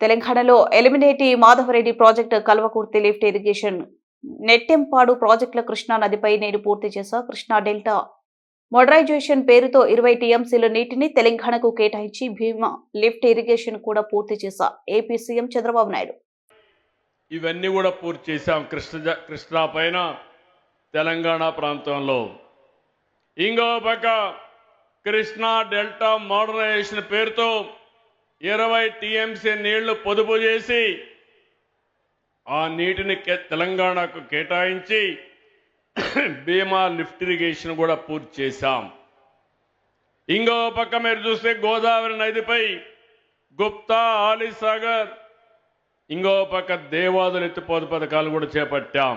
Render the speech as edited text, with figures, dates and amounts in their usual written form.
తెలంగాణలో Elimineti Madhava Reddy project Kalwakurthy lift irrigation Nettempadu ప్రాజెక్టుల కృష్ణా నదిపై నేడు పూర్తి చేశా. కృష్ణా డెల్టా మోడరైజేషన్ పేరుతో 20 టీఎంసీల నీటిని తెలంగాణకు కేటాయించి భీమా లిఫ్ట్ ఇరిగేషన్ కూడా పూర్తి చేశా. ఏపీ సీఎం చంద్రబాబు నాయుడు ఇవన్నీ కూడా పూర్తి చేశాం. కృష్ణా పైన తెలంగాణ ప్రాంతంలో ఇంకో పక్క కృష్ణా డెల్టా మోడరైజేషన్ పేరుతో 20 టీఎంసీ నీళ్లు పొదుపు చేసి ఆ నీటిని తెలంగాణకు కేటాయించి భీమా లిఫ్ట్ ఇరిగేషన్ కూడా పూర్తి చేశాం. ఇంకో పక్క మీరు చూస్తే గోదావరి నదిపై గుప్తా, ఆలీసాగర్, ఇంకో పక్క దేవాదులు ఎత్తిపోతు పథకాలు కూడా చేపట్టాం.